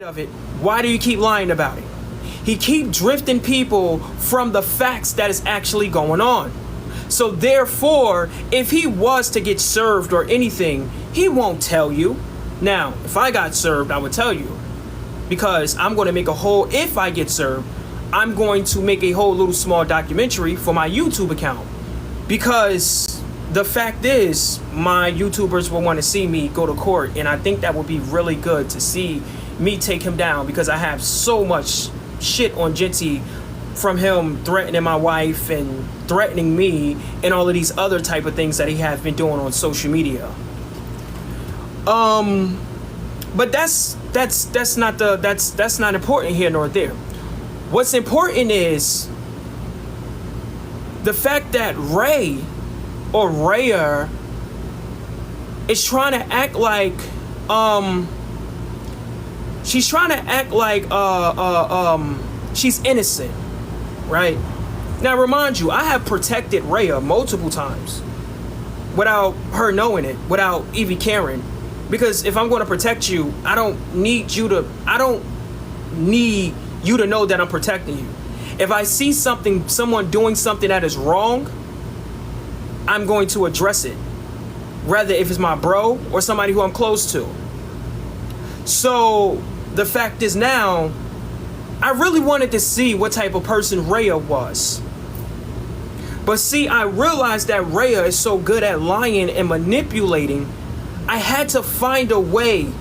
of it, why do you keep lying about it? He keep drifting people from the facts that is actually going on. So therefore, if he was to get served or anything, he won't tell you. Now, if I got served, I would tell you, because I'm going to make a whole, if I get served, I'm going to make a whole little small documentary for my YouTube account, because the fact is, my YouTubers will want to see me go to court, and I think that would be really good to see me take him down, because I have so much shit on Genty from him threatening my wife and threatening me and all of these other type of things that he has been doing on social media. But that's not important here nor there. What's important is the fact that Ray or Raya is trying to act like she's trying to act like she's innocent, right? Now, remind you, I have protected Raya multiple times without her knowing it, without Evie caring. Because if I'm going to protect you, I don't need you to know that I'm protecting you. If I see someone doing something that is wrong, I'm going to address it. Rather if it's my bro or somebody who I'm close to. So the fact is now, I really wanted to see what type of person Raya was. But see, I realized that Raya is so good at lying and manipulating, I had to find a way,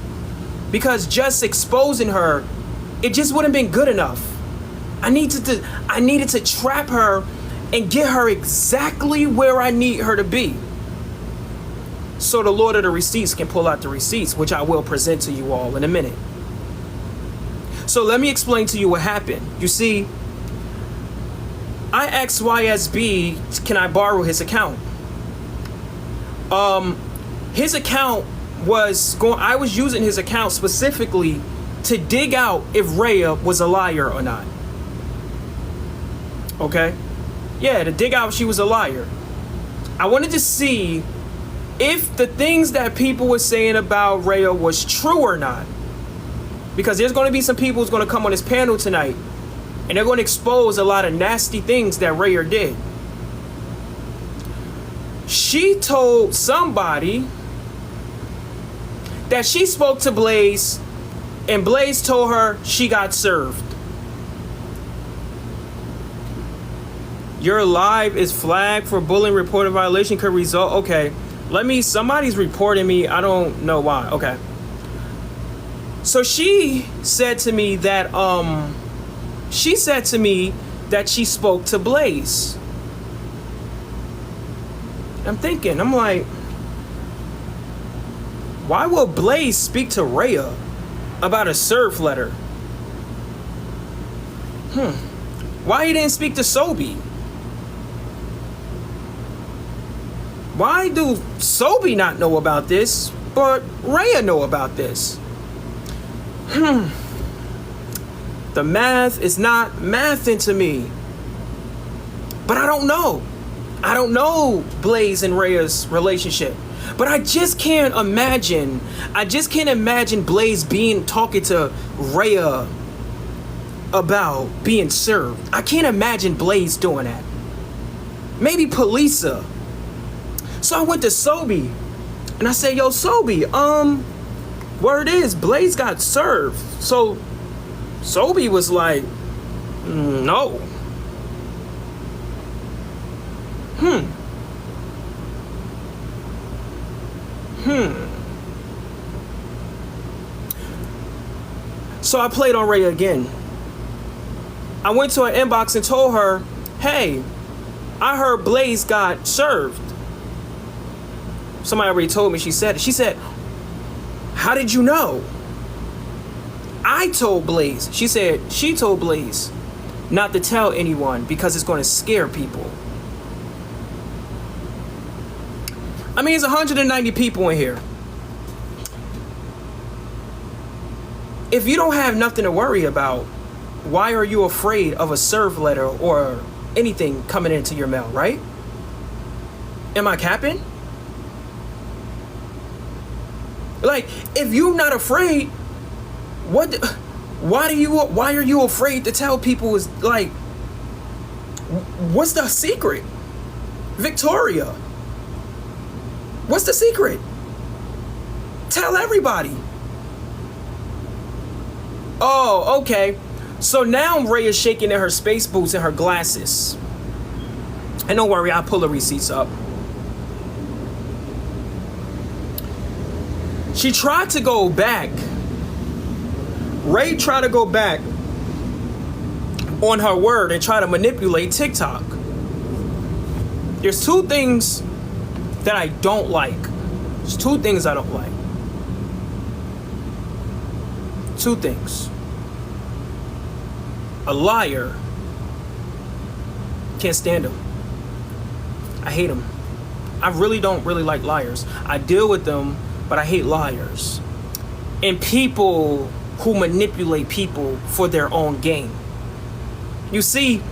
because just exposing her, it just wouldn't have been good enough. I needed to trap her and get her exactly where I need her to be. So the Lord of the Receipts can pull out the receipts, which I will present to you all in a minute. So let me explain to you what happened. You see, I asked YSB, can I borrow his account? His account I was using his account specifically to dig out if Raya was a liar or not. Okay? Yeah, to dig out if she was a liar. I wanted to see if the things that people were saying about Raya was true or not. Because there's going to be some people who's going to come on this panel tonight, and they're going to expose a lot of nasty things that Raya did. She told somebody that she spoke to Blaze, and Blaze told her she got served. Your live is flagged for bullying, reported violation could result. Okay, somebody's reporting me. I don't know why. Okay. So she said to me that she spoke to Blaze. I'm like, why will Blaze speak to Raya about a serve letter? Why he didn't speak to Sobi? Why do Sobi not know about this, but Raya know about this? The math is not mathing to me. But I don't know. I don't know Blaze and Raya's relationship. But I just can't imagine Blaze talking to Raya about being served. I can't imagine Blaze doing that. Maybe Polisa. So I went to Sobi and I said, yo, Sobi, word is Blaze got served. So Sobi was like, no. So I played on Raya again. I went to her inbox and told her, hey, I heard Blaze got served. Somebody already told me she said it. She said, how did you know? I told Blaze. She said she told Blaze not to tell anyone because it's going to scare people. I mean, it's 190 people in here. If you don't have nothing to worry about, why are you afraid of a serve letter or anything coming into your mail, right? Am I capping? Like, if you're not afraid, Why are you afraid to tell people? Is like, what's the secret? Victoria, what's the secret? Tell everybody. Oh, okay. So now Ray is shaking in her space boots and her glasses. And don't worry, I'll pull the receipts up. She tried to go back. Ray tried to go back on her word and try to manipulate TikTok. There's two things that I don't like. There's two things I don't like. Two things. A liar. Can't stand him. I hate him. I really don't really like liars. I deal with them, but I hate liars. And people who manipulate people for their own gain. You see,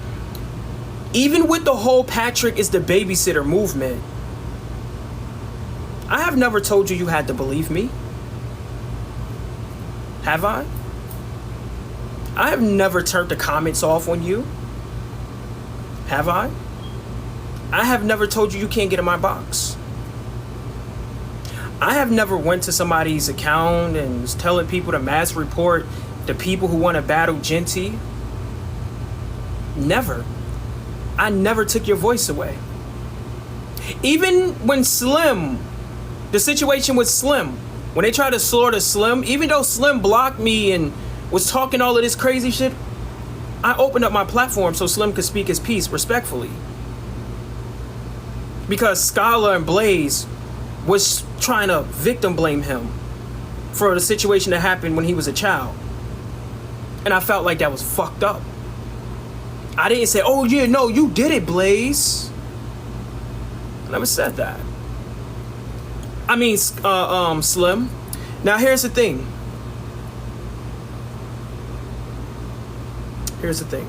even with the whole Patrick is the babysitter movement, I have never told you had to believe me. Have I? I have never turned the comments off on you. Have I? I have never told you can't get in my box. I have never went to somebody's account and was telling people to mass report the people who want to battle Genty. Never. I never took your voice away. Even when Slim, the situation with Slim, when they tried to slaughter Slim, even though Slim blocked me and was talking all of this crazy shit, I opened up my platform so Slim could speak his piece respectfully. Because Scholar and Blaze was trying to victim blame him for the situation that happened when he was a child. And I felt like that was fucked up. I didn't say, oh yeah, no, you did it, Blaze. I never said that. I mean, Slim. Now here's the thing. Here's the thing.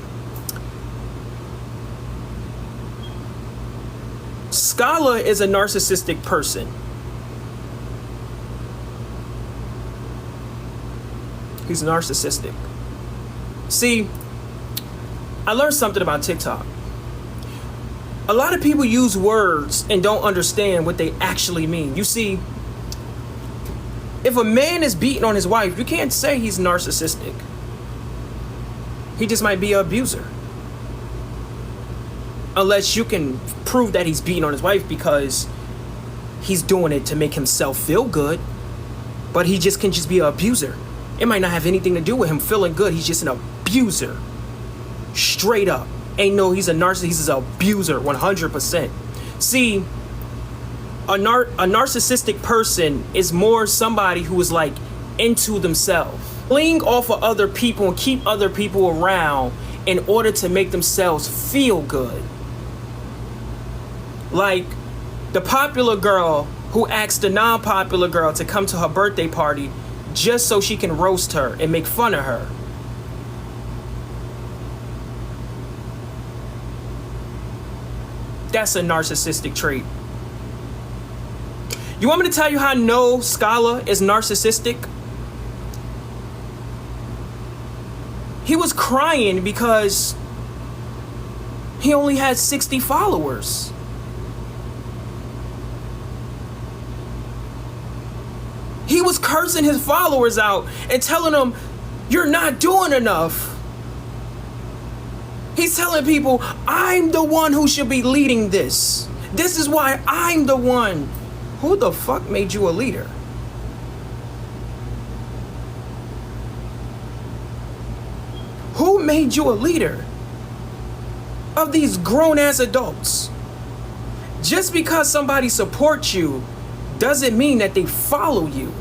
Scholar is a narcissistic person. He's narcissistic. See, I learned something about TikTok. A lot of people use words and don't understand what they actually mean. You see, if a man is beating on his wife, you can't say he's narcissistic. He just might be an abuser. Unless you can prove that he's beating on his wife because he's doing it to make himself feel good. But he just can just be an abuser. It might not have anything to do with him feeling good. He's just an abuser. Straight up. Ain't no, he's a narcissist. He's an abuser, 100%. See, a narcissistic person is more somebody who is like into themselves. Fleeing off of other people and keep other people around in order to make themselves feel good. Like the popular girl who asked the non-popular girl to come to her birthday party just so she can roast her and make fun of her. That's a narcissistic trait. You want me to tell you how I know Scholar is narcissistic? He was crying because he only had 60 followers. He was cursing his followers out and telling them, you're not doing enough. He's telling people, I'm the one who should be leading this. This is why I'm the one. Who the fuck made you a leader? Who made you a leader of these grown-ass adults? Just because somebody supports you doesn't mean that they follow you.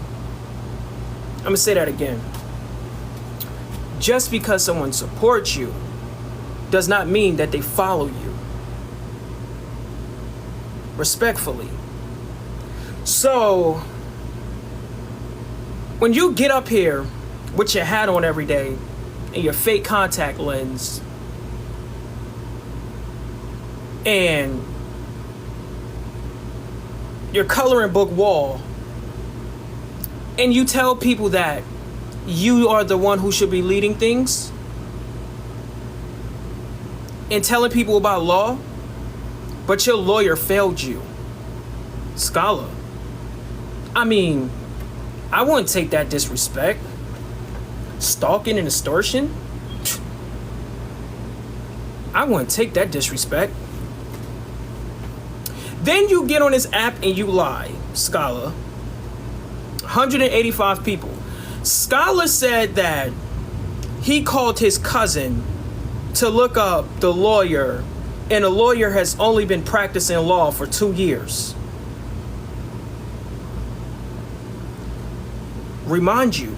I'm gonna say that again. Just because someone supports you does not mean that they follow you. Respectfully. So, when you get up here with your hat on every day and your fake contact lens and your coloring book wall, and you tell people that you are the one who should be leading things and telling people about law, but your lawyer failed you. Scholar. I mean, I wouldn't take that disrespect. Stalking and extortion? I wouldn't take that disrespect. Then you get on this app and you lie, Scholar. 185 people. Scholar said that he called his cousin to look up the lawyer, and the lawyer has only been practicing law for 2 years. Remind you,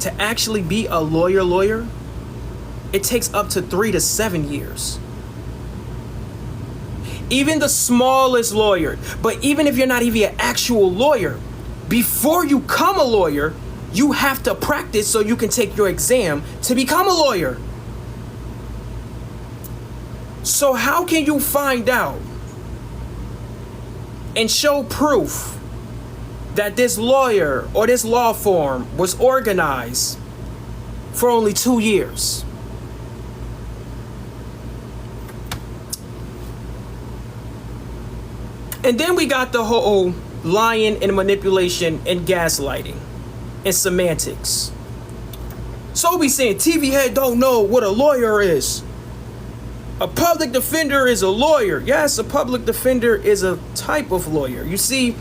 to actually be a lawyer, it takes up to 3 to 7 years. Even the smallest lawyer, but even if you're not even an actual lawyer, before you become a lawyer, you have to practice so you can take your exam to become a lawyer. So how can you find out and show proof that this lawyer or this law firm was organized for only 2 years? And then we got the whole lying and manipulation and gaslighting and semantics. So we saying TV head don't know what a lawyer is. A public defender is a lawyer. Yes, a public defender is a type of lawyer. You see,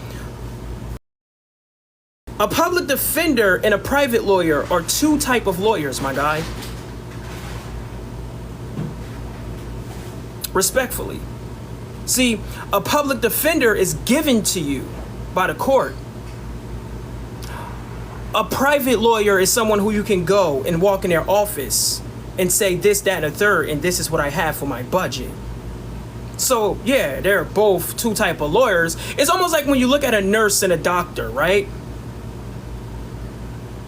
a public defender and a private lawyer are two type of lawyers, my guy. Respectfully. See, a public defender is given to you by the court. A private lawyer is someone who you can go and walk in their office and say this, that, and a third, and this is what I have for my budget. So, yeah, they're both two type of lawyers. It's almost like when you look at a nurse and a doctor, right?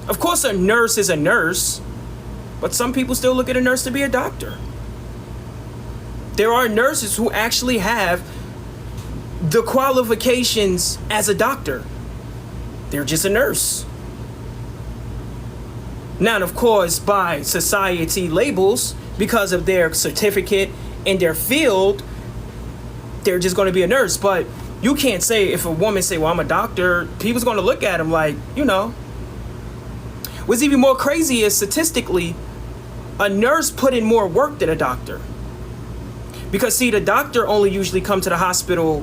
Of course, a nurse is a nurse, but some people still look at a nurse to be a doctor. There are nurses who actually have the qualifications as a doctor. They're just a nurse. Now, of course, by society labels, because of their certificate in their field, they're just going to be a nurse. But you can't say, if a woman say, well, I'm a doctor, people's going to look at them like, you know. What's even more crazy is statistically, a nurse put in more work than a doctor. Because see, the doctor only usually come to the hospital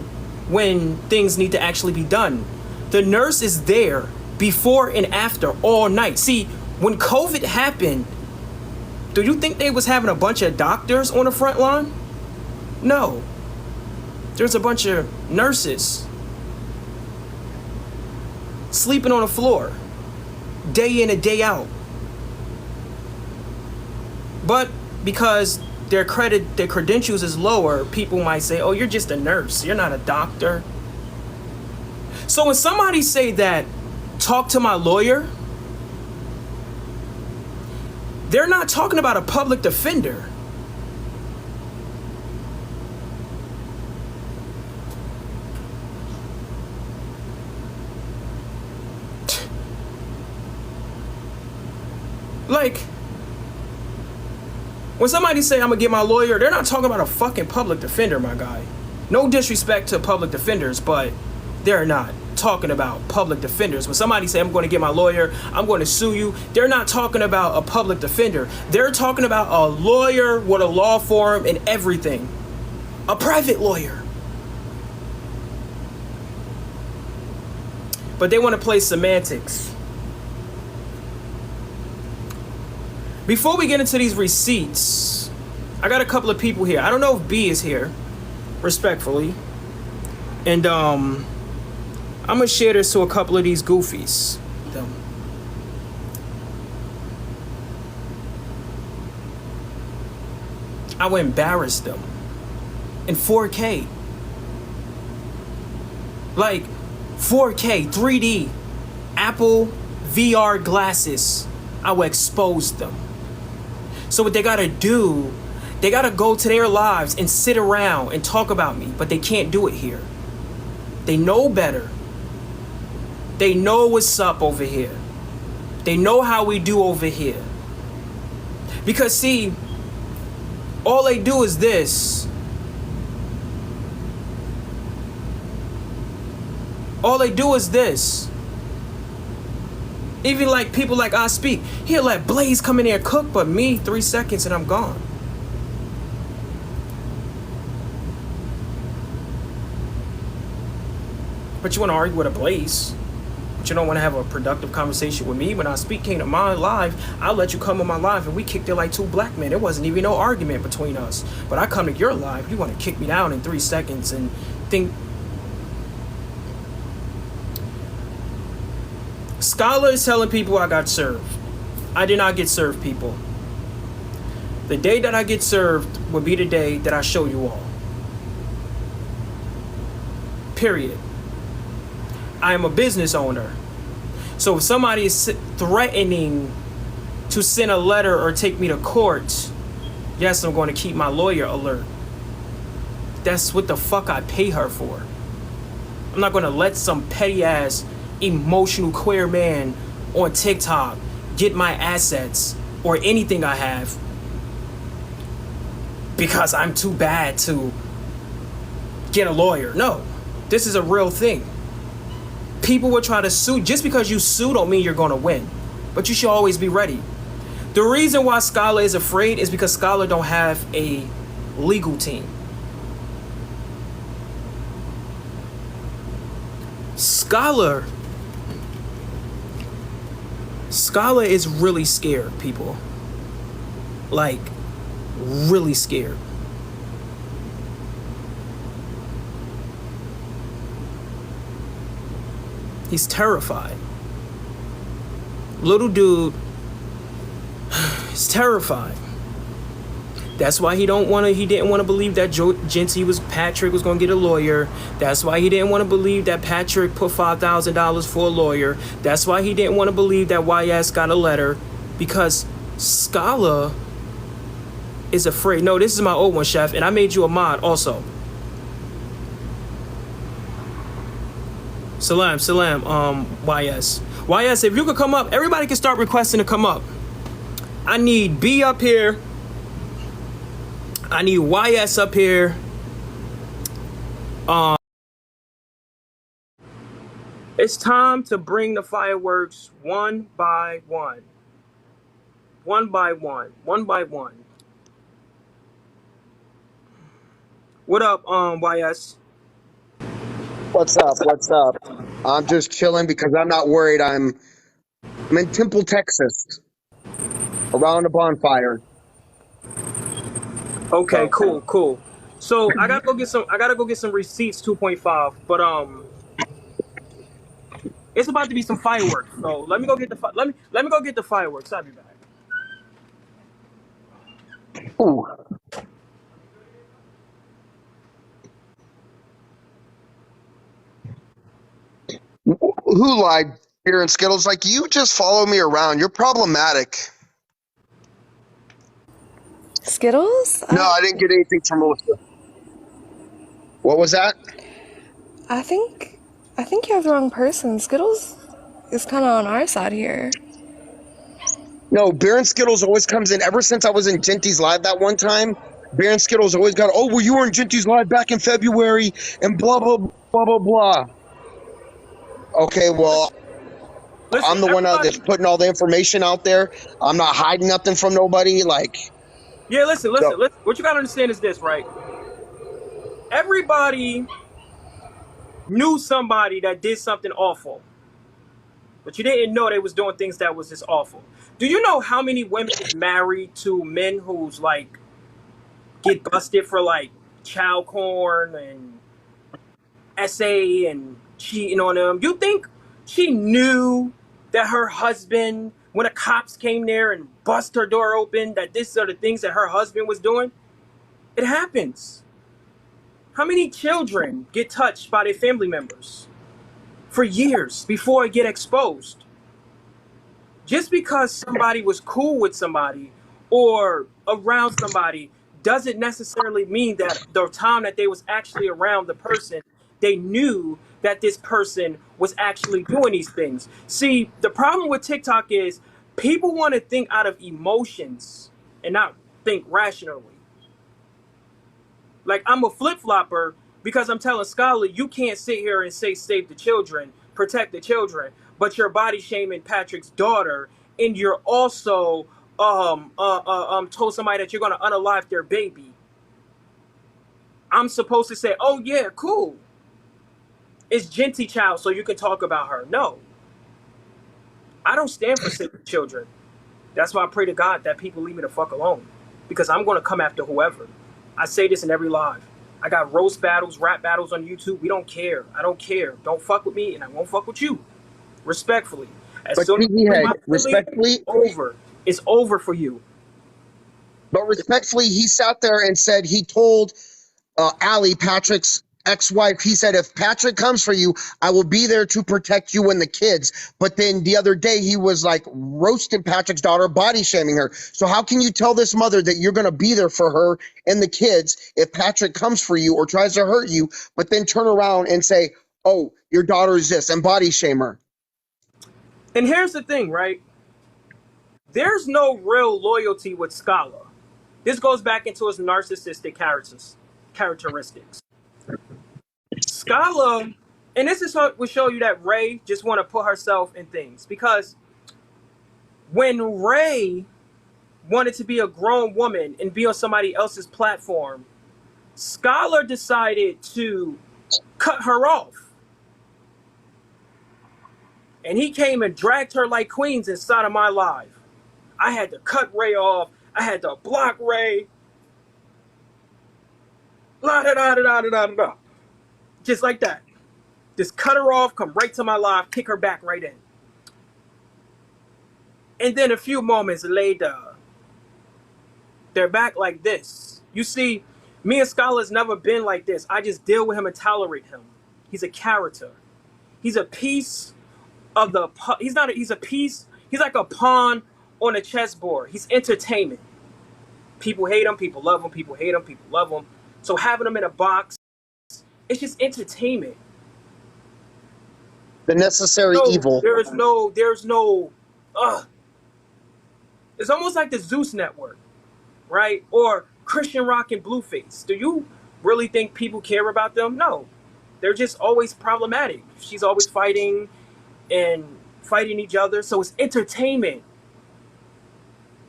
when things need to actually be done. The nurse is there before and after all night. See, when COVID happened, do you think they was having a bunch of doctors on the front line? No. There's a bunch of nurses sleeping on the floor, day in and day out. But because their credentials is lower, people might say, oh, you're just a nurse, you're not a doctor. So when somebody say that, talk to my lawyer, they're not talking about a public defender. Like, when somebody say I'm gonna get my lawyer, they're not talking about a fucking public defender, my guy. No disrespect to public defenders, but they're not talking about public defenders. When somebody say I'm going to get my lawyer, I'm going to sue you, they're not talking about a public defender. They're talking about a lawyer with a law firm and everything. A private lawyer. But they want to play semantics. Before we get into these receipts, I got a couple of people here. I don't know if B is here, respectfully. And I'm gonna share this to a couple of these goofies. I would embarrass them in 4K. Like 4K, 3D, Apple VR glasses. I would expose them. So what they gotta do, they gotta go to their lives and sit around and talk about me, but they can't do it here. They know better. They know what's up over here. They know how we do over here. Because see, all they do is this. All they do is this. Even like people like I Speak, he'll let Blaze come in there and cook, but me, 3 seconds and I'm gone. But you want to argue with a Blaze, but you don't want to have a productive conversation with me. When I Speak came to my live, I'll let you come on my live, and we kicked it like two black men. There wasn't even no argument between us. But I come to your live, you want to kick me down in 3 seconds and think. Scholar is telling people I got served. I did not get served, people. The day that I get served will be the day that I show you all. Period. I am a business owner. So if somebody is threatening to send a letter or take me to court, yes, I'm going to keep my lawyer alert. That's what the fuck I pay her for. I'm not going to let some petty ass emotional queer man on TikTok get my assets or anything I have because I'm too bad to get a lawyer. No, this is a real thing. People will try to sue. Just because you sue don't mean you're going to win, but you should always be ready. The reason why Scholar is afraid is because Scholar don't have a legal team. Scholar is really scared, people. Like, really scared. He's terrified. Little dude is terrified. That's why he didn't want to believe that Patrick was going to get a lawyer. That's why he didn't want to believe that Patrick put $5,000 for a lawyer. That's why he didn't want to believe that YS got a letter, because Scholar is afraid. No, this is my old one, Chef, and I made you a mod also. Salam, YS. YS, if you could come up, everybody can start requesting to come up. I need B up here. I need YS up here. It's time to bring the fireworks one by one. One by one. One by one. What up, YS? What's up? What's up? I'm just chilling because I'm not worried. I'm in Temple, Texas, around a bonfire. Okay, cool. So I gotta go get some receipts 2.5, but it's about to be some fireworks. So let me go get the let me go get the fireworks. I'll be back. Ooh. Who lied? Beer and Skittles? Like, you just follow me around. You're problematic. Skittles? No, I didn't get anything from Melissa. What was that? I think you have the wrong person. Skittles is kind of on our side here. No, Beer and Skittles always comes in. Ever since I was in Genty's Live that one time, Beer and Skittles always got, oh, well, you were in Genty's Live back in February and blah, blah, blah, blah, blah. Okay, well, listen, I'm the one that's putting all the information out there. I'm not hiding nothing from nobody. Like, yeah, listen. What you gotta understand is this, right? Everybody knew somebody that did something awful, but you didn't know they was doing things that was just awful. Do you know how many women is married to men who's like get busted for like child porn and SA and cheating on them? You think she knew that her husband, when the cops came there and bust her door open, that these are the things that her husband was doing? It happens. How many children get touched by their family members for years before it get exposed? Just because somebody was cool with somebody or around somebody doesn't necessarily mean that the time that they was actually around the person, they knew that this person was actually doing these things. See, the problem with TikTok is people want to think out of emotions and not think rationally. Like, I'm a flip flopper because I'm telling Scholar, you can't sit here and say save the children, protect the children, but you're body shaming Patrick's daughter, and you're also told somebody that you're gonna unalive their baby. I'm supposed to say, oh yeah, cool. It's Genty Child, so you can talk about her. No, I don't stand for saving children. That's why I pray to God that people leave me the fuck alone, because I'm gonna come after whoever. I say this in every live. I got roast battles, rap battles on YouTube. We don't care. I don't care. Don't fuck with me, and I won't fuck with you. Respectfully. As But soon as TV I bring Head, my family, respectfully, over. It's over for you. he sat there and said he told Allie, Patrick's ex-wife, he said, if Patrick comes for you, I will be there to protect you and the kids. But then the other day he was like roasting Patrick's daughter, body shaming her. So how can you tell this mother that you're going to be there for her and the kids if Patrick comes for you or tries to hurt you, but then turn around and say, oh, your daughter is this, and body shame her? And here's the thing, right? There's no real loyalty with Scala. This goes back into his narcissistic characteristics. Scala, and this is what will show you that Ray just want to put herself in things, because when Ray wanted to be a grown woman and be on somebody else's platform, Scholar decided to cut her off. And he came and dragged her like queens inside of my live. I had to cut Ray off. I had to block Ray. La da da da da da da da. Just like that. Just cut her off, come right to my live, kick her back right in. And then a few moments later, they're back like this. You see, me and Scholar's never been like this. I just deal with him and tolerate him. He's a character. He's a piece of the. He's a piece. He's like a pawn on a chessboard. He's entertainment. People hate him. People love him. People hate him. People love him. So having him in a box, it's just entertainment. The necessary No, evil. there's no. It's almost like the Zeus Network, right? Or Christian Rock and Blueface. Do you really think people care about them? No. They're just always problematic. She's always fighting and fighting each other. So it's entertainment.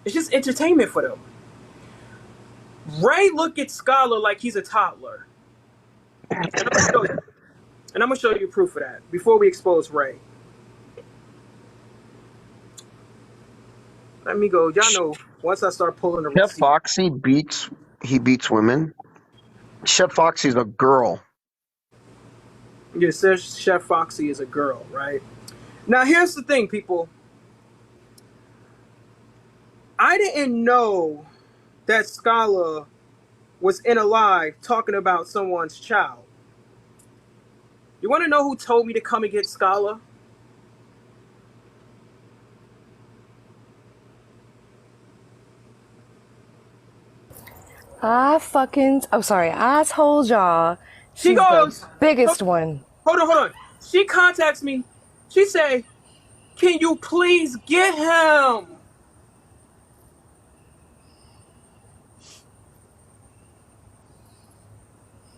It's just entertainment for them. Ray look at Scholar like he's a toddler. And I'm gonna show you proof of that before we expose Ray. Let me go. Y'all know once I start pulling the Chef receipt. Foxy beats women. Chef Foxy's a girl. Yeah, it says Chef Foxy is a girl, right? Now here's the thing, people. I didn't know that Scholar was in a live talking about someone's child. You want to know who told me to come and get Scholar? I told y'all She she's goes, the biggest one. hold on. She contacts me. She say, can you please get him?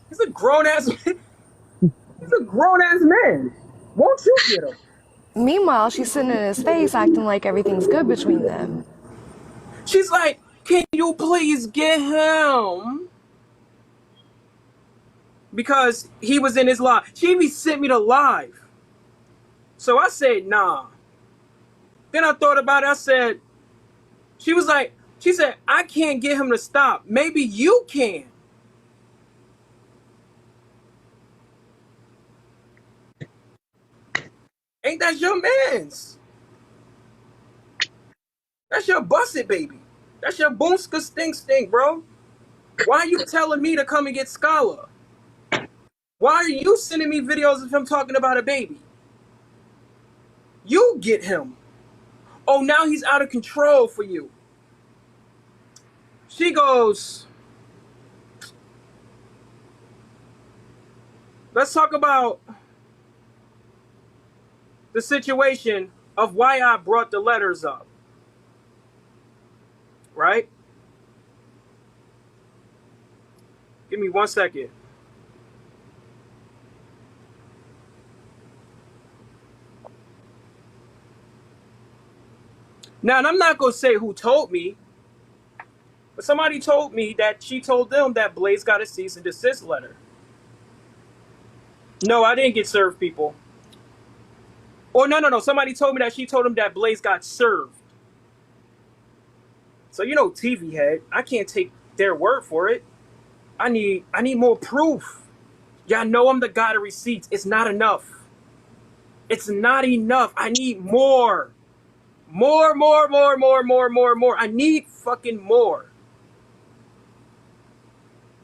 He's a grown ass man. He's a grown ass man. Won't you get him? Meanwhile, she's sitting in his face acting like everything's good between them. She's like, can you please get him? Because he was in his live. She even sent me the live. So I said, nah. Then I thought about it. I said, she said, I can't get him to stop. Maybe you can. Ain't that your man's? That's your busted baby. That's your boomska stink, bro. Why are you telling me to come and get Scholar? Why are you sending me videos of him talking about a baby? You get him. Oh, now he's out of control for you. She goes, let's talk about the situation of why I brought the letters up, right? Give me 1 second. Now, and I'm not going to say who told me, but somebody told me that she told them that Blaze got a cease and desist letter. No, I didn't get served, people. Or no. Somebody told me that she told him that Blaze got served. So TV head, I can't take their word for it. I need more proof. Y'all know I'm the god of receipts. It's not enough. It's not enough. I need more. More. I need fucking more.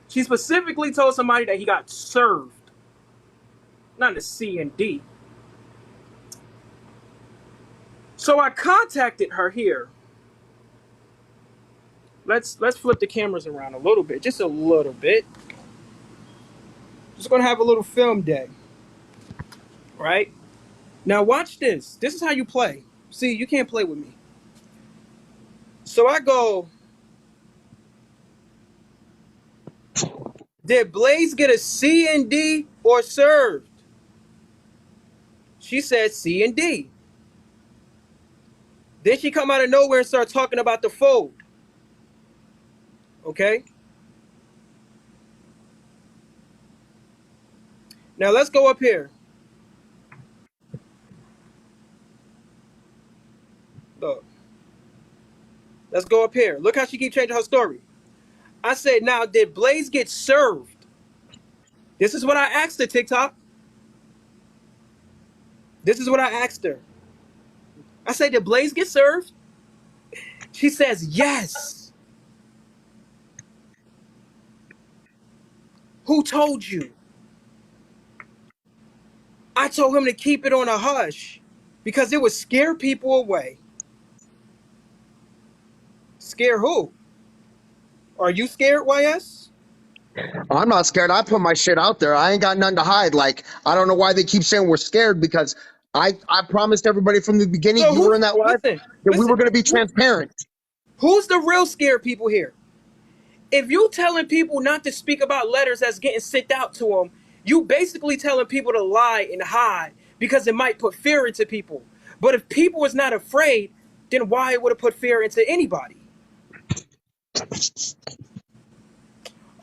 She specifically told somebody that he got served. Not the C and D. So I contacted her here. Let's flip the cameras around a little bit, just a little bit. Just gonna have a little film day. Right? Now watch this. This is how you play. See, you can't play with me. So I go, did Blaze get a C and D or served? She said C and D. Then she come out of nowhere and start talking about the fold. Okay? Now let's go up here. Look. Let's go up here. Look how she keeps changing her story. I said, now, did Blaze get served? This is what I asked her, TikTok. This is what I asked her. I said, did Blaze get served? She says, yes. Who told you? I told him to keep it on a hush because it would scare people away. Scare who? Are you scared, YS? I'm not scared. I put my shit out there. I ain't got nothing to hide. Like, I don't know why they keep saying we're scared, because I promised everybody from the beginning, So you were in that live, that we were going to be transparent. Who's the real scared people here? If you telling people not to speak about letters that's getting sent out to them, you basically telling people to lie and hide because it might put fear into people. But if people was not afraid, then why would it put fear into anybody?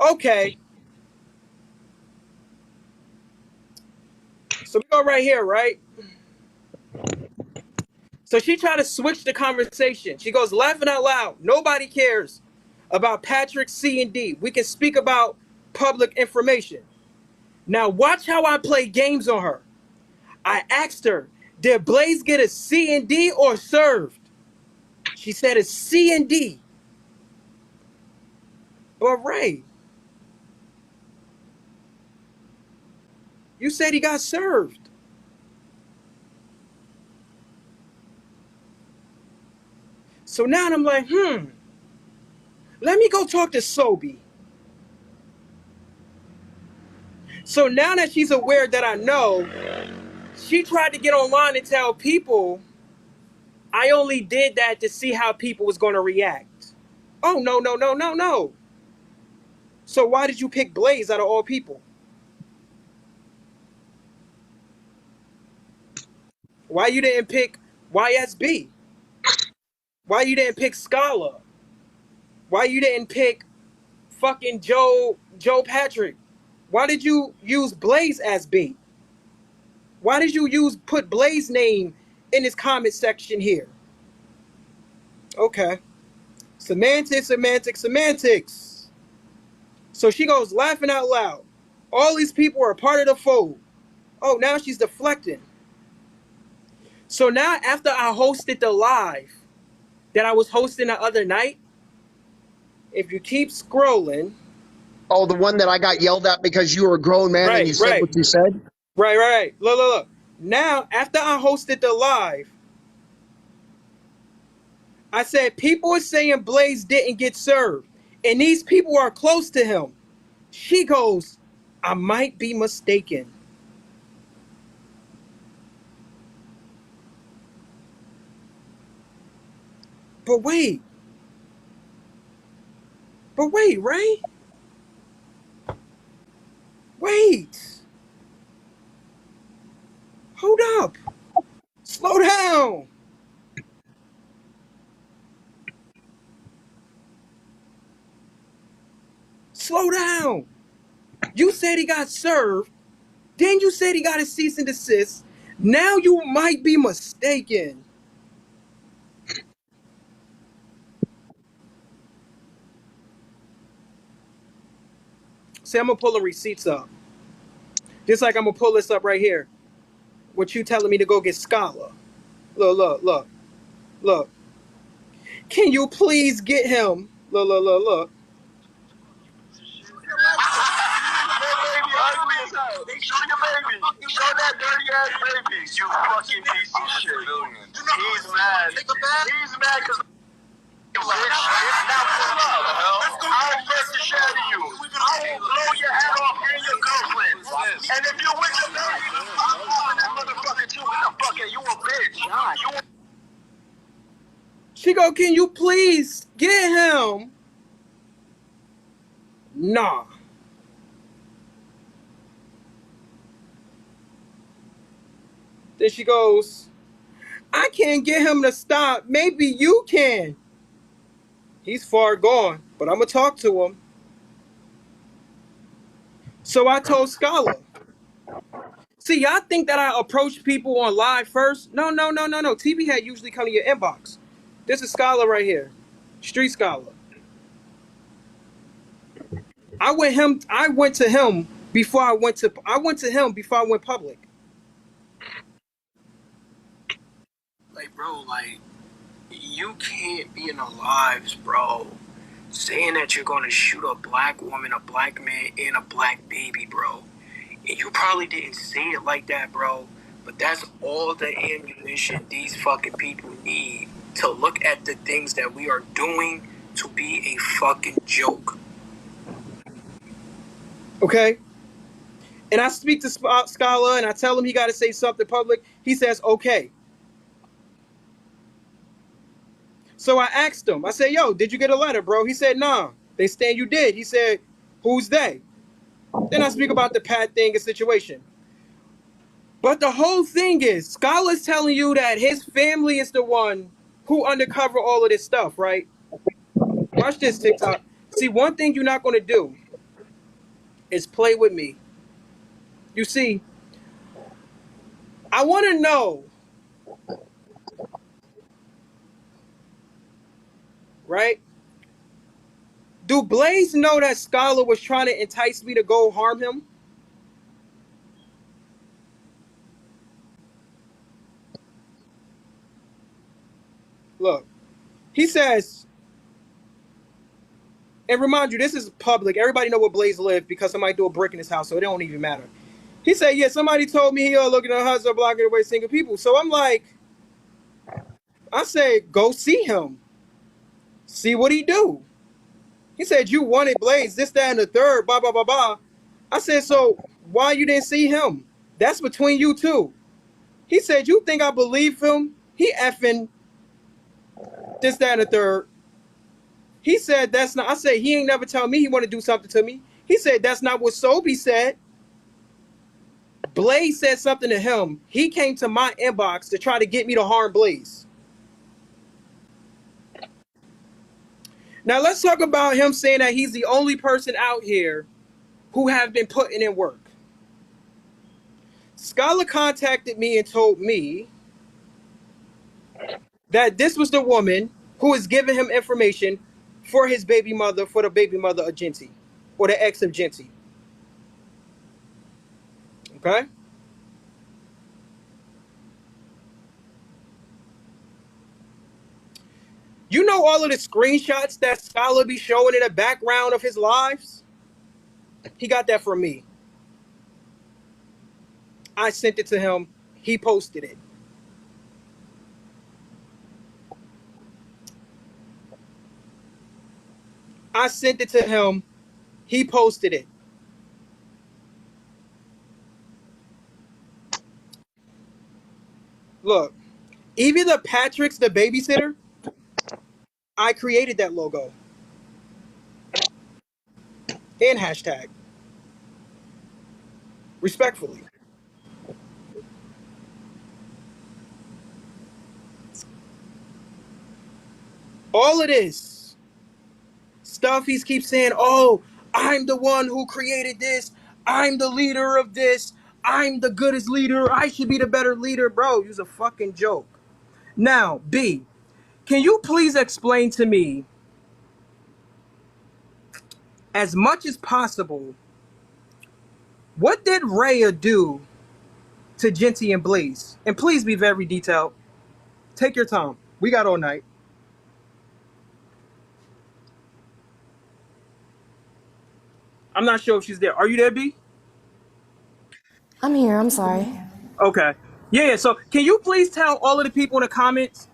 Okay. So we go right here, right? So she tried to switch the conversation. She goes, laughing out loud. Nobody cares about Patrick C and D. We can speak about public information. Now watch how I play games on her. I asked her, did Blaze get a C and D or served? She said it's C and D. All right. You said he got served. So now I'm like, let me go talk to Sobi. So now that she's aware that I know, she tried to get online and tell people I only did that to see how people was going to react. Oh, no. So why did you pick Blaze out of all people? Why you didn't pick YSB? Why you didn't pick Scala? Why you didn't pick fucking Joe Patrick? Why did you use Blaze as bait? Why did you put Blaze name in this comment section here? Okay. Semantics. So she goes laughing out loud. All these people are part of the fold. Oh, now she's deflecting. So now after I hosted the live that I was hosting the other night, if you keep scrolling. Oh, the one that I got yelled at because you were a grown man and you said what you said? Right. Look. Now, after I hosted the live, I said people are saying Blaze didn't get served, and these people are close to him. She goes, I might be mistaken. But wait, Ray, wait, hold up, slow down. Slow down. You said he got served. Then you said he got a cease and desist. Now you might be mistaken. See, I'm gonna pull the receipts up. Just like I'm gonna pull this up right here. What you telling me to go get Scholar? Look. Can you please get him? Look. Baby ugly as hell. Show your baby. Show that dirty ass baby. You fucking piece of shit. He's mad. He's mad because bitch, it's not for love. I'll break the shit out of you. I'll blow your head off and your girlfriend. And if you're with your baby, I'm calling that motherfucker too. What the fuck? You a bitch. You a She go, can you please get him? Nah. Then she goes, I can't get him to stop. Maybe you can. He's far gone, but I'm going to talk to him. So I told Scholar. See, y'all think that I approach people on live first? No. TV Head usually come to your inbox. This is Scholar right here. Street Scholar. I went to him before I went public. Like, bro, you can't be in the lives, bro, saying that you're gonna shoot a black woman, a black man, and a black baby, bro. And you probably didn't say it like that, bro, but that's all the ammunition these fucking people need to look at the things that we are doing to be a fucking joke. Okay? And I speak to Scholar and I tell him he got to say something public. He says, okay. So I asked him, I said, yo, did you get a letter, bro? He said, nah. They saying you did. He said, who's they? Then I speak about the Pat thing and situation. But the whole thing is, Scholar's telling you that his family is the one who undercover all of this stuff, right? Watch this, TikTok. See, one thing you're not going to do is play with me. You see, I want to know, right? Do Blaze know that Scholar was trying to entice me to go harm him? Look, he says, and remind you, this is public. Everybody know where Blaze lives because somebody threw a brick in his house, so it don't even matter. He said, yeah, somebody told me he'll look at the hustle blocking away single people. So I'm like, I said, go see him. See what he do. He said, you wanted Blaze, this, that, and the third, blah, blah, blah, blah. I said, so why you didn't see him? That's between you two. He said, you think I believe him? He effing this, that, and the third. He said, that's not, I said, he ain't never tell me he want to do something to me. He said, that's not what Sobe said. Blaze said something to him. He came to my inbox to try to get me to harm Blaze. Now let's talk about him saying that he's the only person out here who have been putting in work. Scholar contacted me and told me that this was the woman who was giving him information for his baby mother, for the baby mother of Genty, or the ex of Genty. Okay? You know all of the screenshots that Scholar be showing in the background of his lives? He got that from me. I sent it to him. He posted it. I sent it to him. He posted it. Look, even the Patrick's the babysitter, I created that logo and hashtag. Respectfully. All of this stuff he keeps saying, oh, I'm the one who created this. I'm the leader of this. I'm the goodest leader. I should be the better leader. Bro, you's a fucking joke. Now, B, can you please explain to me, as much as possible, what did Raya do to Genty and Blaze? And please be very detailed. Take your time. We got all night. I'm not sure if she's there. Are you there, B? I'm here. I'm sorry. Okay. Yeah, so can you please tell all of the people in the comments?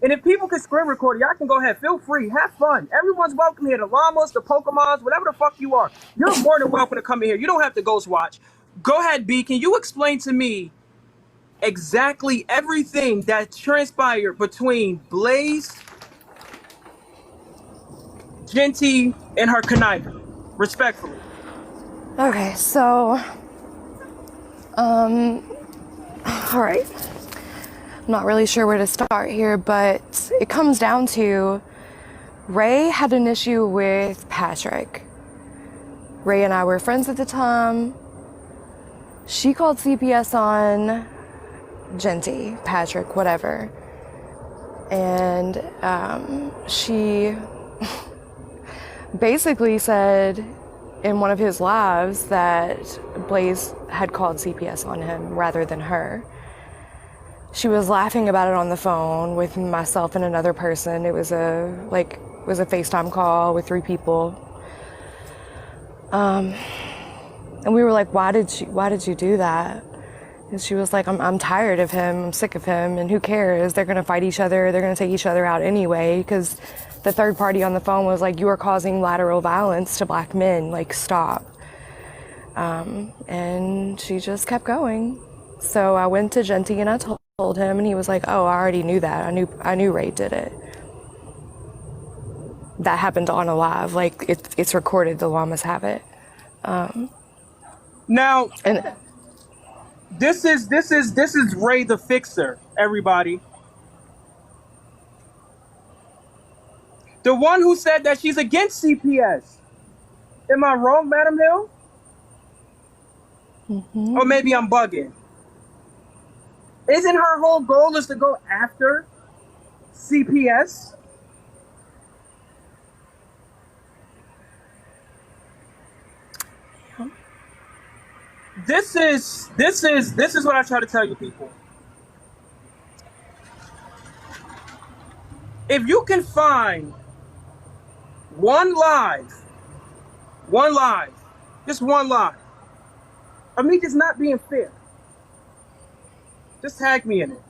And if people can screen record, y'all can go ahead. Feel free. Have fun. Everyone's welcome here. The llamas, the Pokemons, whatever the fuck you are. You're more than welcome to come in here. You don't have to ghost watch. Go ahead, B. Can you explain to me exactly everything that transpired between Blaze, Genty, and her conniver? Respectfully. Okay, so, all right. I'm not really sure where to start here, but it comes down to Ray had an issue with Patrick. Ray and I were friends at the time. She called CPS on Genty, Patrick, whatever. And she basically said in one of his lives that Blaze had called CPS on him rather than her. She was laughing about it on the phone with myself and another person. It was a FaceTime call with 3 people. And we were like, why did you do that? And she was like, I'm tired of him. I'm sick of him. And who cares? They're going to fight each other. They're going to take each other out anyway. Because the third party on the phone was like, you are causing lateral violence to black men. Like, stop. And she just kept going. So I went to Genty and I told him, and he was like, oh, I already knew that. I knew Ray did it. That happened on a live. Like, it's recorded. The llamas have it. Now, And this is Ray the Fixer, everybody. The one who said that she's against CPS. Am I wrong, Madam Hill? Or maybe I'm bugging. Isn't her whole goal is to go after CPS? This is what I try to tell you people. If you can find one live, just one live, of me just not being fair, just tag me in it.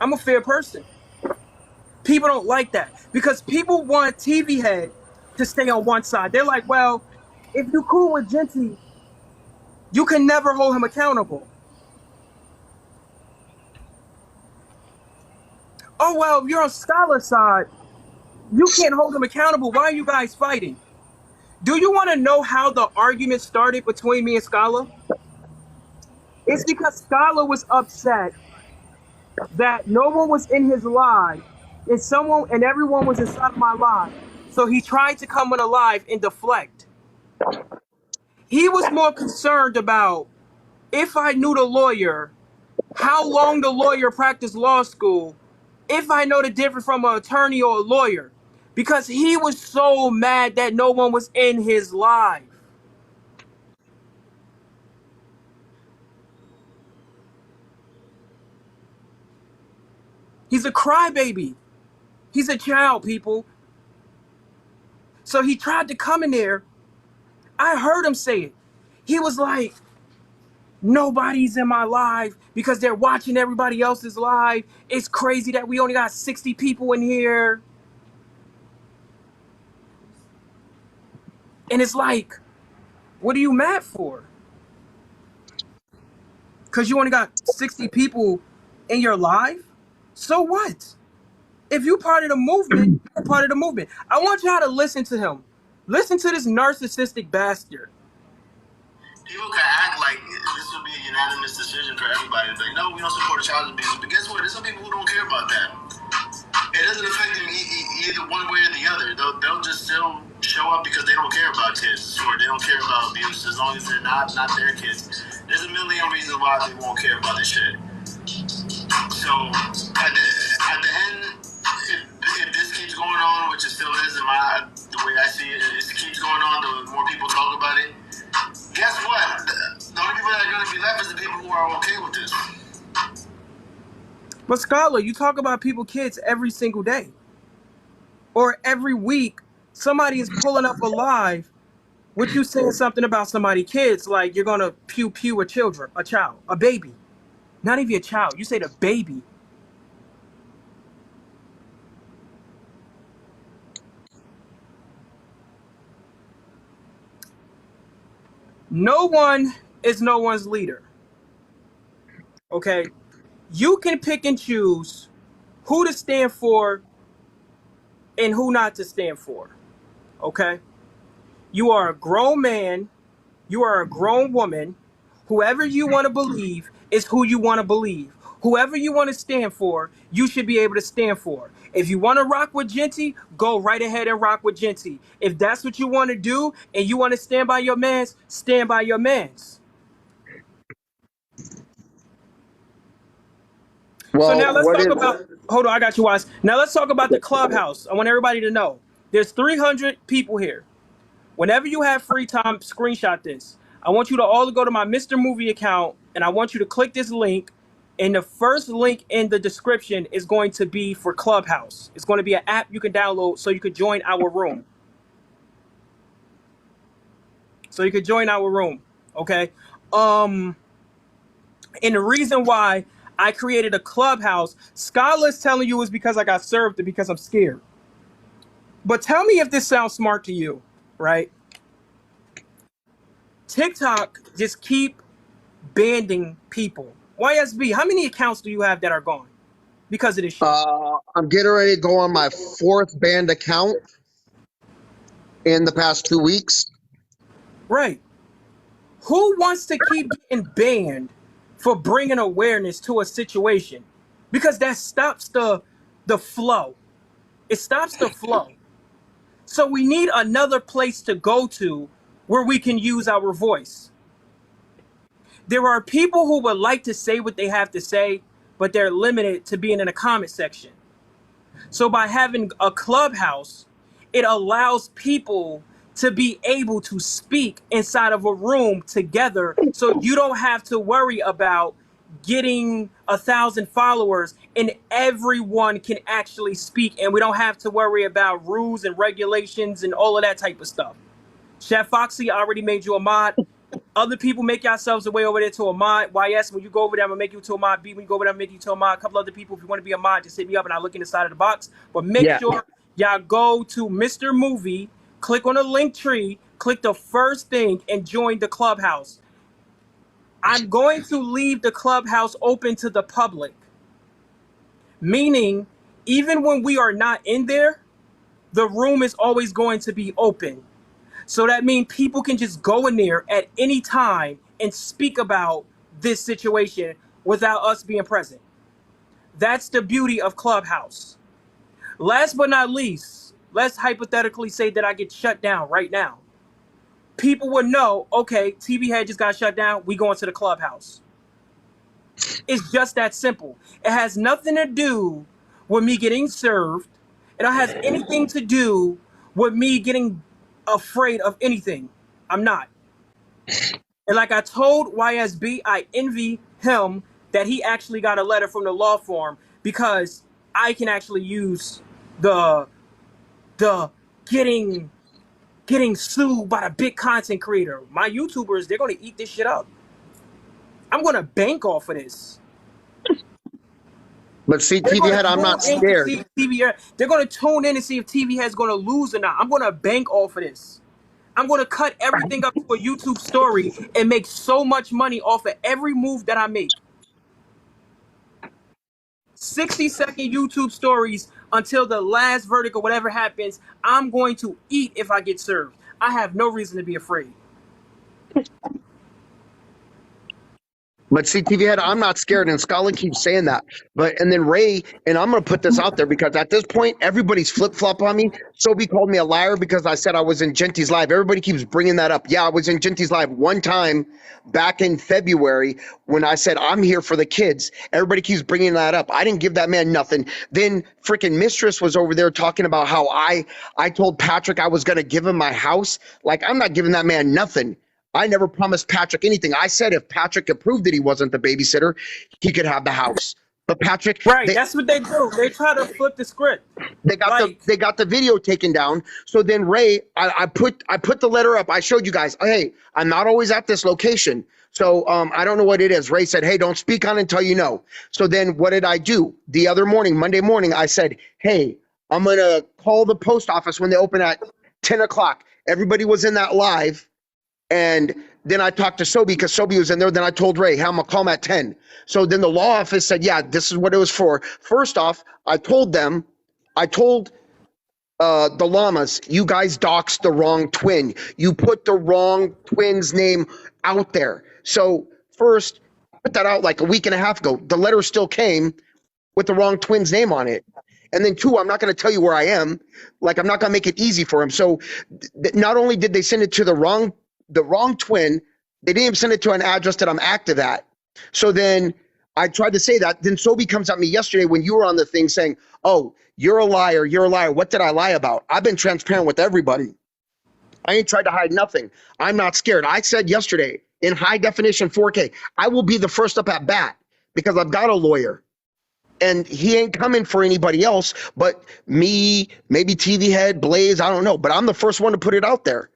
I'm a fair person. People don't like that because people want TV Head to stay on one side. They're like, well, if you're cool with Genty, you can never hold him accountable. Oh, well, if you're on Scholar's side, you can't hold him accountable. Why are you guys fighting? Do you want to know how the argument started between me and Scholar? It's because Scholar was upset that no one was in his live and everyone was inside of my live. So he tried to come on a live and deflect. He was more concerned about if I knew the lawyer, how long the lawyer practiced law school, if I know the difference from an attorney or a lawyer, because he was so mad that no one was in his live. He's a crybaby. He's a child, people. So he tried to come in there. I heard him say it. He was like, nobody's in my live because they're watching everybody else's live. It's crazy that we only got 60 people in here. And it's like, what are you mad for? Because you only got 60 people in your live? So what? If you part of the movement, you're part of the movement. I want y'all to listen to him. Listen to this narcissistic bastard. People can act like this would be a unanimous decision for everybody. Like, no, we don't support child abuse. But guess what? There's some people who don't care about that. It doesn't affect them either one way or the other. They'll just still show up because they don't care about kids, or they don't care about abuse as long as they're not their kids. There's a million reasons why they won't care about this shit. So at the end, if this keeps going on, which it still is the way I see it, if it keeps going on, the more people talk about it. Guess what? The only people that are going to be left is the people who are okay with this. But Scholar, you talk about people, kids every single day. Or every week, somebody is pulling up alive with you saying something about somebody's kids, like you're going to pew a child, a baby. Not even a child. You say the baby. No one is no one's leader. Okay? You can pick and choose who to stand for and who not to stand for. Okay? You are a grown man. You are a grown woman. Whoever you want to believe is who you want to believe. Whoever you want to stand for, you should be able to stand for. If you want to rock with Genty, go right ahead and rock with Genty. If that's what you want to do and you want to stand by your mans, stand by your mans. Well, So now let's talk about, hold on, I got you, Wise. Now let's talk about the clubhouse. I want everybody to know there's 300 people here. Whenever you have free time, screenshot this. I want you to all go to my Mr. Movie account, and I want you to click this link. And the first link in the description is going to be for Clubhouse. It's going to be an app you can download so you can join our room. Okay? And the reason why I created a Clubhouse, Scholar's telling you is because I got served and because I'm scared. But tell me if this sounds smart to you, right? TikTok just keep banning people. YSB, how many accounts do you have that are gone because of this shit? I'm getting ready to go on my 4th banned account in the past 2 weeks. Right. Who wants to keep getting banned for bringing awareness to a situation? Because that stops the flow. It stops the flow. So we need another place to go to where we can use our voice. There are people who would like to say what they have to say, but they're limited to being in a comment section. So by having a Clubhouse, it allows people to be able to speak inside of a room together, so you don't have to worry about getting 1,000 followers and everyone can actually speak, and we don't have to worry about rules and regulations and all of that type of stuff. Chef Foxy already made you a mod. Other people make yourselves a way over there to a mod. YS, when you go over there, I'm gonna make you to a mod. B, when you go over there, I'm gonna make you to a mod. A couple other people, if you want to be a mod, just hit me up and I'll look in the side of the box. But make sure y'all go to Mr. Movie, click on the link tree, click the first thing, and join the Clubhouse. I'm going to leave the Clubhouse open to the public. Meaning, even when we are not in there, the room is always going to be open. So that means people can just go in there at any time and speak about this situation without us being present. That's the beauty of Clubhouse. Last but not least, let's hypothetically say that I get shut down right now. People would know, okay, TV Head just got shut down. We going to the Clubhouse. It's just that simple. It has nothing to do with me getting served. It don't have anything to do with me getting afraid of anything. I'm not. And like I told YSB, I envy him that he actually got a letter from the law firm, because I can actually use the getting sued by the big content creator. My YouTubers, they're gonna eat this shit up. I'm gonna bank off of this. But see, TV Head, I'm not scared. They're going to tune in and see if TV Head's going to lose or not. I'm going to bank off of this. I'm going to cut everything up to a YouTube story and make so much money off of every move that I make. 60-second YouTube stories until the last verdict or whatever happens. I'm going to eat if I get served. I have no reason to be afraid. But see, TV head, I'm not scared, and Scotland keeps saying that. And then Ray, and I'm gonna put this out there because at this point, everybody's flip flop on me. Sobe called me a liar because I said I was in Genty's live. Everybody keeps bringing that up. Yeah, I was in Genty's live one time back in February when I said I'm here for the kids. Everybody keeps bringing that up. I didn't give that man nothing. Then freaking Mistress was over there talking about how I told Patrick I was gonna give him my house. Like, I'm not giving that man nothing. I never promised Patrick anything. I said if Patrick approved that he wasn't the babysitter, he could have the house. But Patrick, Right, that's what they do. They try to flip the script. they got the video taken down. So then Ray, I put the letter up. I showed you guys. Hey, I'm not always at this location, so I don't know what it is. Ray said, hey, don't speak on it until you know. So then what did I do? The other morning, Monday morning, I said, hey, I'm gonna call the post office when they open at 10 o'clock. Everybody was in that live. And then I talked to Sobe because Sobe was in there. Then I told Ray, hey, I'm going to call him at 10. So then the law office said, yeah, this is what it was for. First off, I told the llamas, you guys doxed the wrong twin. You put the wrong twin's name out there. So first, I put that out like a week and a half ago. The letter still came with the wrong twin's name on it. And then two, I'm not going to tell you where I am. Like, I'm not going to make it easy for him. So not only did they send it to the wrong twin, they didn't even send it to an address that I'm active at. So then I tried to say that. Then Sobe comes at me yesterday when you were on the thing saying, oh, you're a liar. You're a liar. What did I lie about? I've been transparent with everybody. I ain't tried to hide nothing. I'm not scared. I said yesterday in high definition 4K, I will be the first up at bat because I've got a lawyer. And he ain't coming for anybody else but me, maybe TV head, Blaze, I don't know. But I'm the first one to put it out there.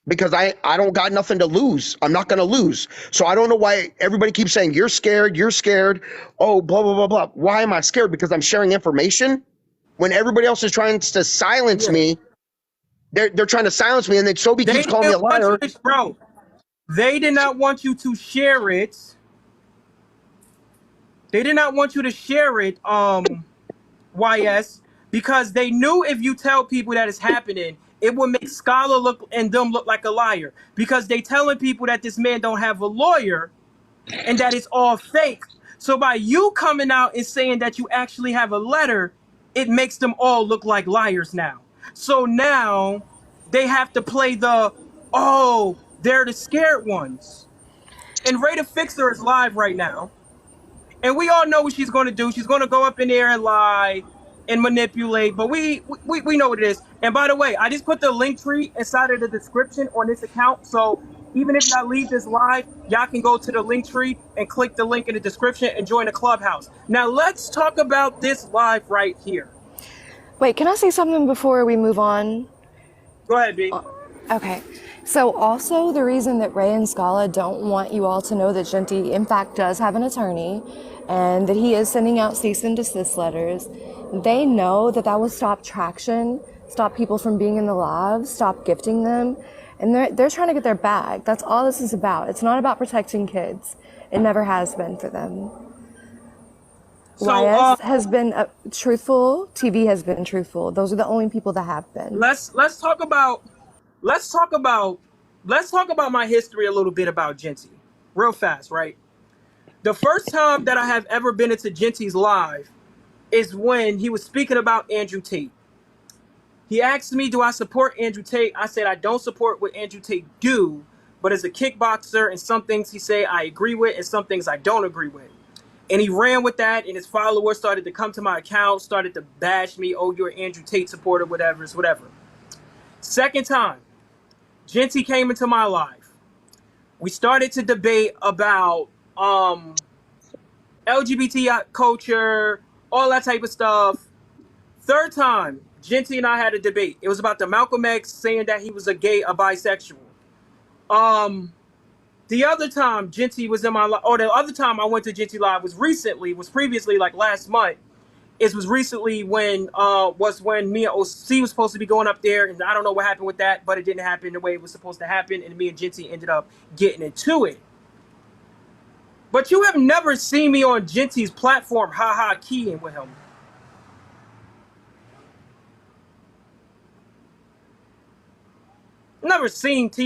Because I don't got nothing to lose. I'm not going to lose. So I don't know why everybody keeps saying, you're scared. Oh, blah, blah, blah, blah. Why am I scared? Because I'm sharing information? When everybody else is trying to silence me, they're trying to silence me, and then Sobe keeps calling me a liar. Bro, they did not want you to share it. They did not want you to share it, YS, because they knew if you tell people that it's happening, it would make Scholar look and them look like a liar, because they telling people that this man don't have a lawyer and that it's all fake. So by you coming out and saying that you actually have a letter, it makes them all look like liars now. So now they have to play oh, they're the scared ones. And Ray the Fixer is live right now. And we all know what she's going to do. She's going to go up in there and lie and manipulate, but we know what it is. And by the way, I just put the link tree inside of the description on this account, so even if y'all leave this live, y'all can go to the link tree and click the link in the description and join the clubhouse. Now let's talk about this live right here. Wait, can I say something before we move on? Go ahead, B. Okay. So also the reason that Ray and Scala don't want you all to know that Genty in fact does have an attorney and that he is sending out cease and desist letters, they know that will stop traction, stop people from being in the live, stop gifting them, and they're trying to get their bag. That's all this is about. It's not about protecting kids. It never has been for them. So, YS has been truthful. TV has been truthful. Those are the only people that have been. Let's talk about my history a little bit about Genty, real fast, right? The first time that I have ever been into Genty's live is when he was speaking about Andrew Tate. He asked me, do I support Andrew Tate? I said, I don't support what Andrew Tate do, but as a kickboxer, and some things he say I agree with, and some things I don't agree with. And he ran with that, and his followers started to come to my account, started to bash me, oh, you're an Andrew Tate supporter, whatever. Second time, Genty came into my life. We started to debate about LGBT culture, all that type of stuff. Third time, Genty and I had a debate. It was about the Malcolm X saying that he was a bisexual. The other time Genty was in my life, or the other time I went to Genty Live was previously like last month. It was recently when me and OC was supposed to be going up there, and I don't know what happened with that, but it didn't happen the way it was supposed to happen, and me and Genty ended up getting into it. But you have never seen me on Genty's platform, haha, keying with him. Never seen T